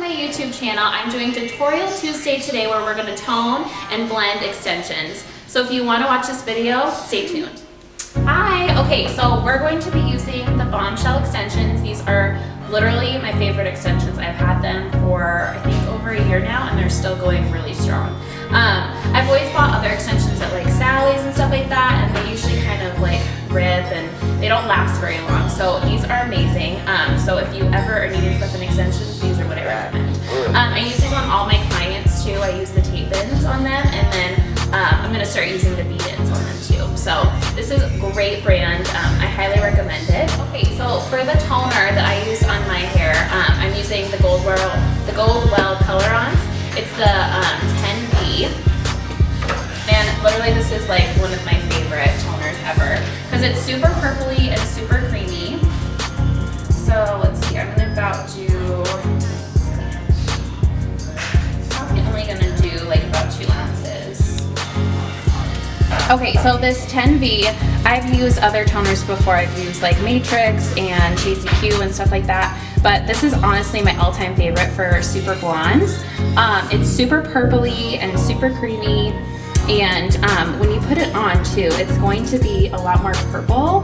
my YouTube channel. I'm doing Tutorial Tuesday today where we're going to tone and blend extensions. So if you want to watch this video, stay tuned. Hi! Okay, so we're going to be using the Bombshell extensions. These are literally my favorite extensions. I've had them for I think over a year now and they're still going really strong. I've always bought other extensions at like Sally's and stuff like that, and they usually kind of like rip and they don't last very long. So these are amazing. So if you ever are needing to put in extensions, these are what I recommend. I use these on all my clients too. I use the tape-ins on them, and then I'm going to start using the bead-ins on them too. So this is a great brand. I highly recommend it. Okay, so for the toner that I use on my hair, I'm using the Goldwell Color-Ons. It's the 10B, and literally this is like one of my favorite toners ever because it's super purpley and super creamy. So let's see, I'm about to, probably only gonna do like about 2 ounces. Okay, so this 10B, I've used other toners before. I've used like Matrix and Shades EQ and stuff like that. But this is honestly my all-time favorite for super blondes. It's super purpley and super creamy, and when you put it on too, it's going to be a lot more purple,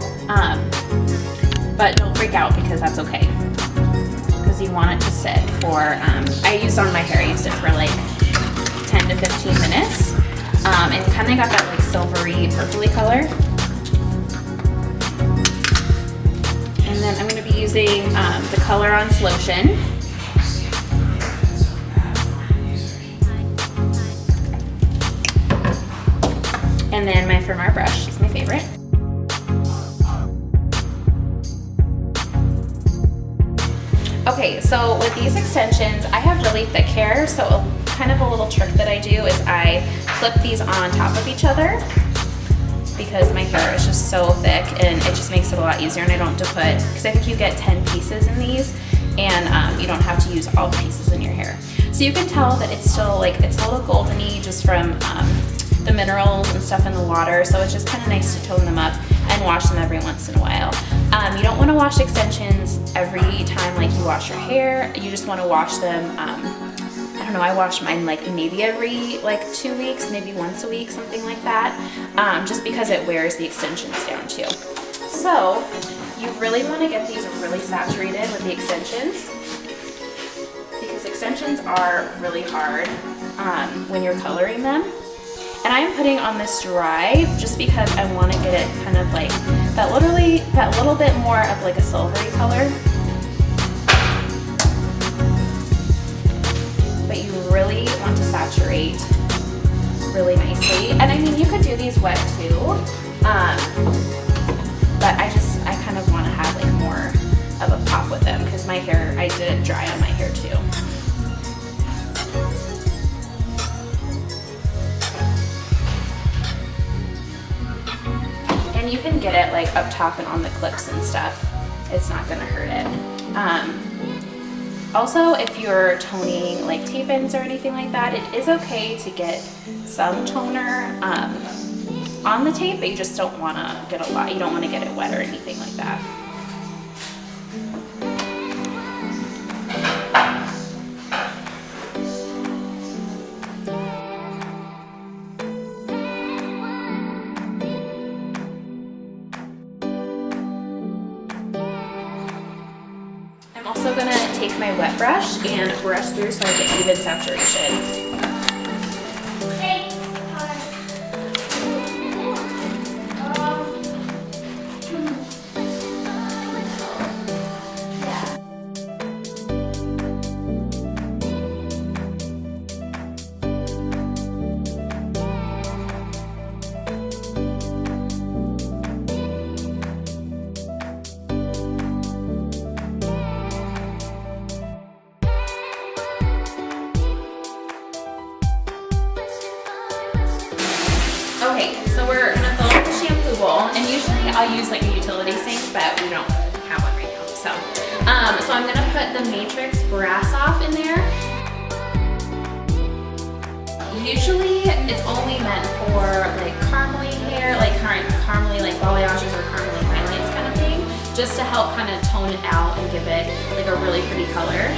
but don't freak out because that's okay, because you want it to sit for, I used on my hair, I used it for like 10 to 15 minutes, and kind of got that like silvery purpley color. And then I'm going to be using the Color-Ons lotion. And then my Firmar brush is my favorite. Okay, so with these extensions, I have really thick hair, so kind of a little trick that I do is I clip these on top of each other, because my hair is just so thick and it just makes it a lot easier, and I don't have to put, because I think you get 10 pieces in these, and you don't have to use all the pieces in your hair. So you can tell that it's still like, it's a little goldeny just from the minerals and stuff in the water, so it's just kind of nice to tone them up and wash them every once in a while. You don't want to wash extensions every time like you wash your hair. You just want to wash them, I don't know, I wash mine like maybe every like 2 weeks, maybe once a week, something like that, just because it wears the extensions down too. So you really want to get these really saturated with the extensions, because extensions are really hard when you're coloring them. And I'm putting on this dry just because I want to get it kind of like that little bit more of like a silvery color. But you really want to saturate really nicely. And I mean, you could do these wet too, but I kind of want to have like more of a pop with them because my hair, I did it dry on my hair too. And you can get it like up top and on the clips and stuff. It's not gonna hurt it. Also, if you're toning like tape-ins or anything like that, it is okay to get some toner on the tape, but you just don't want to get a lot. You don't want to get it wet or anything like that. I'm also going to take my wet brush and brush through so I get even saturation. Okay, so we're gonna fill up the shampoo bowl, and usually I'll use like a utility sink, but we don't have one right now. So I'm gonna put the Matrix Brass Off in there. Usually it's only meant for like caramely hair, like caramely like balayages or caramely highlights kind of thing, just to help kind of tone it out and give it like a really pretty color.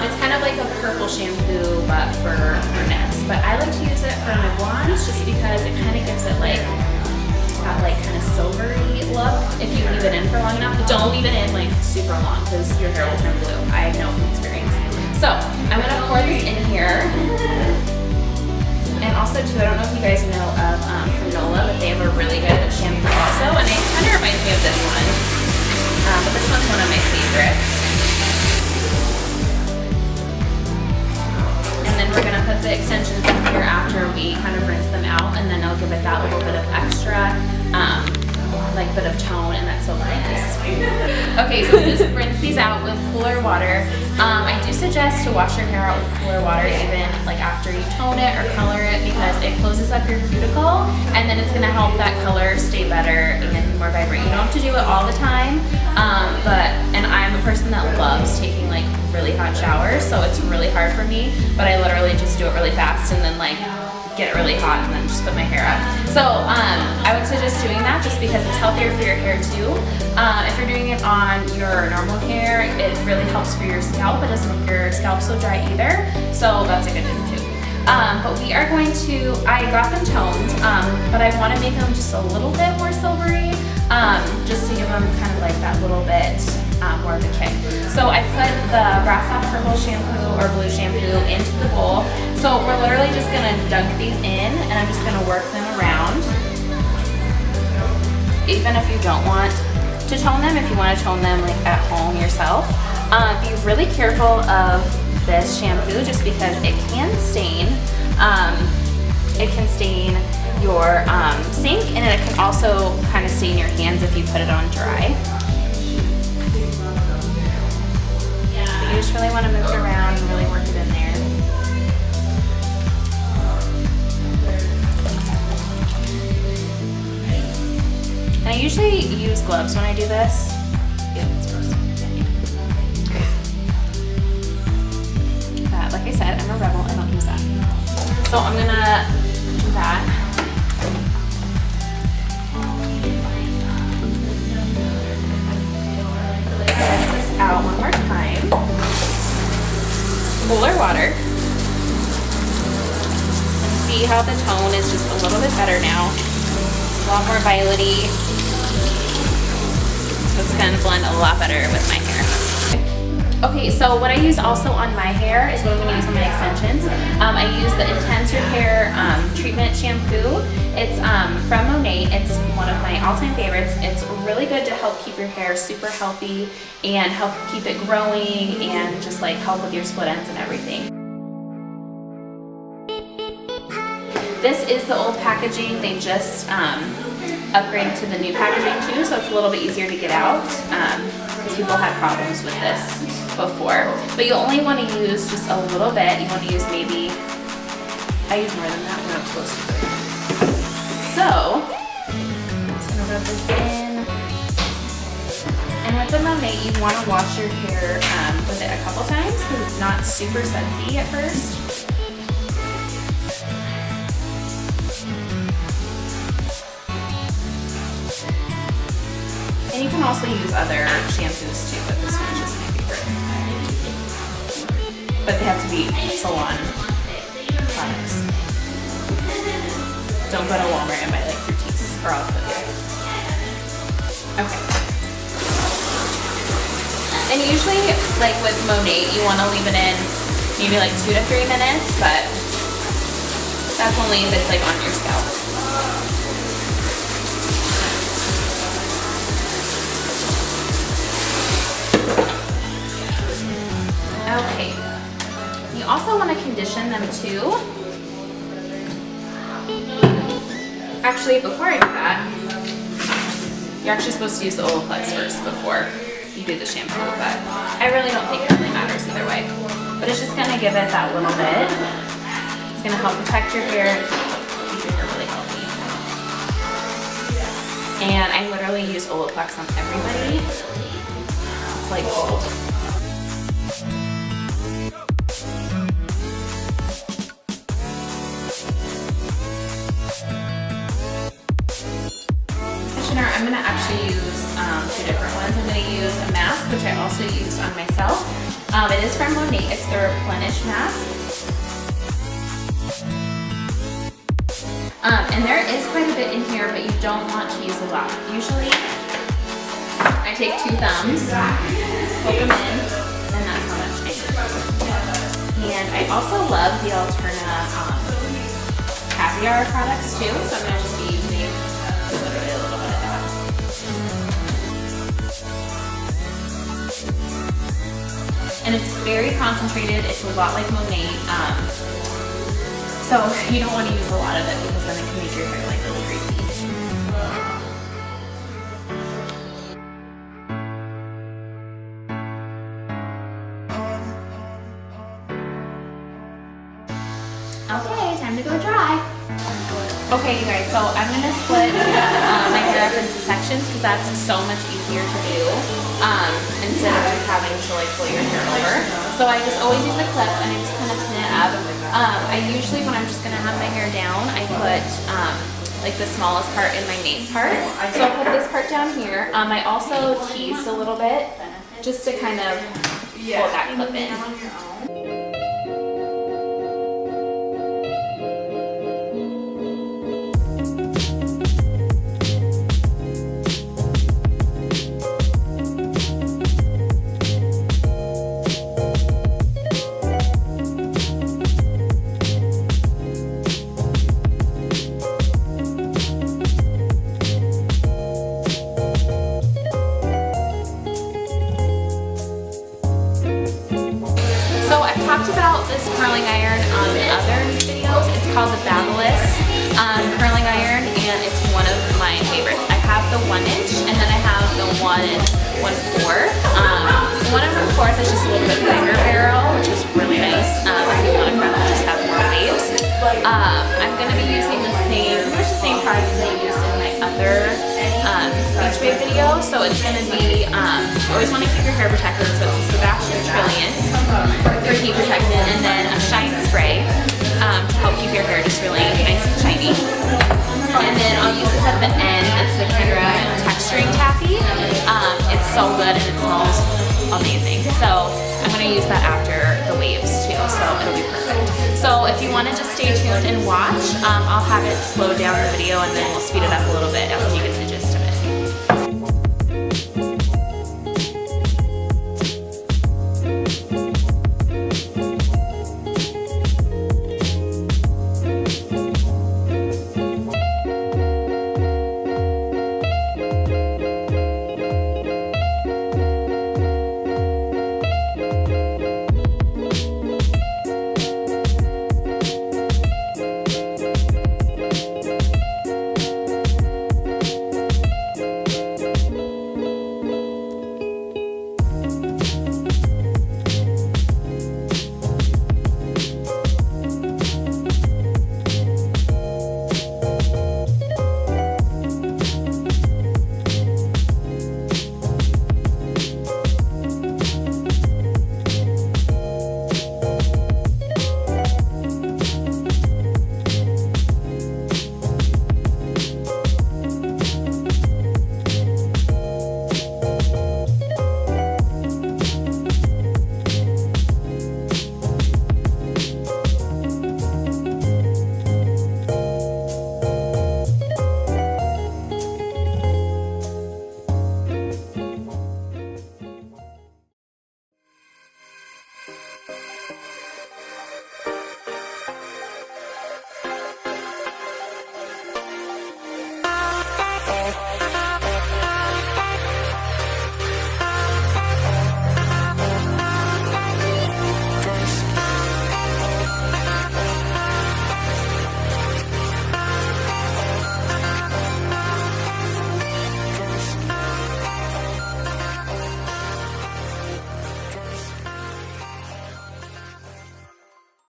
It's kind of like a purple shampoo, but for brunettes. But I like to use it for my blondes just because it kind of gives it like that like kind of silvery look if you leave it in for long enough. But don't leave it in like super long because your hair will turn blue. I know from experience. So I'm gonna pour this in here. And also too, I don't know if you guys know of Fanola, but they have a really good shampoo also. And it kind of reminds me of this one. But this one's one of my favorites. And then we're gonna put the extensions in here after we kind of rinse them out, and then I'll give it that little bit of extra, like bit of tone and that silveriness. Okay, so just rinse these out with cooler water. I do suggest to wash your hair out with cooler water even like after you tone it or color it, because it closes up your cuticle, and then it's gonna help that color stay better and more vibrant. You don't have to do it all the time, and I'm a person that loves taking like really hot showers, so it's really hard for me, but I literally just do it really fast and then like get it really hot and then just put my hair up. So I would suggest doing that just because it's healthier for your hair too. If you're doing it on your normal hair, it really helps for your scalp. It doesn't make your scalp so dry either, so that's a good thing too. But we are going to, I got them toned, but I want to make them just a little bit more silvery, just to give them kind of like that little bit more of a kick. So I put the Brass Off Purple shampoo or blue shampoo into the bowl. So we're literally just gonna dunk these in, and I'm just gonna work them around. Even if you don't want to tone them, if you want to tone them like at home yourself, be really careful of this shampoo just because it can stain. It can stain your sink, and it can also kind of stain your hands if you put it on dry. You just really want to move it around and really work it in there. And I usually use gloves when I do this. But like I said, I'm a rebel, I don't use that. So I'm gonna do that. This out one more time. Cooler water. And see how the tone is just a little bit better now. It's a lot more violety. So it's gonna blend a lot better with my hair. Okay, so what I use also on my hair is what I'm gonna use on my extensions. I use the Intense Repair Treatment Shampoo. It's from Monat. It's one of my all-time favorites. It's really good to help keep your hair super healthy and help keep it growing and just like help with your split ends and everything. This is the old packaging. They just upgraded to the new packaging too, so it's a little bit easier to get out because people had problems with this before. But you only want to use just a little bit. You want to use maybe, I use more than that when I'm supposed to. So, I'm just gonna rub this in. And with the Monat, you want to wash your hair with it a couple times because it's not super sudsy at first. And you can also use other shampoos too, but this one's just my favorite. But they have to be salon products. Don't go to Walmart and buy like Fructis or I'll put it. Okay. And usually, like with Monat, you want to leave it in maybe like 2 to 3 minutes, but that's only if it's like on your scalp. Okay. You also want to condition them too. Actually, before I do that, you're actually supposed to use the Olaplex first before you do the shampoo, but I really don't think it really matters either way. But it's just gonna give it that little bit. It's gonna help protect your hair, keep your hair really healthy. And I literally use Olaplex on everybody. It's like gold. I'm going to actually use 2 different ones. I'm going to use a mask, which I also use on myself, It is from Monat. It's the Replenish Mask. And there is quite a bit in here, but you don't want to use a lot. Usually, I take 2 thumbs, poke them in, and that's how much I use. And I also love the Alterna caviar products too, so I'm going to just be using literally a little bit of that. And it's very concentrated. It's a lot like Monat. So you don't want to use a lot of it because then it can make your hair like really greasy. Okay, time to go dry. Okay, you guys, so I'm going to split my hair up into sections because that's so much easier to do instead of just having to like pull your hair over. So I just always use a clip and I just kind of pin it up. I usually, when I'm just going to have my hair down, I put like the smallest part in my main part. So I'll put this part down here. I also teased a little bit just to kind of pull that clip in. Talked about this curling iron in other videos. It's called the Babyliss curling iron, and it's one of my favorites. I have the 1-inch, and then I have the 1 1/4. The 1 1/4 is just a little bit bigger barrel, which is really nice. If you want to kind of just have more waves. I'm going to be using the same product that I used in my other beach wave video. So it's going to be, you always want to keep your hair protected, so it's Sebastian Trilliant for heat protectant, and then a shine spray to help keep your hair just really nice and shiny. And then I'll use this at the end. It's the Kendra Texturing Taffy. It's so good and it smells amazing. So I'm going to use that after the waves too, so it'll be perfect. So if you want to just stay tuned and watch, I'll have it slow down the video and then we'll speed it up a little bit after you get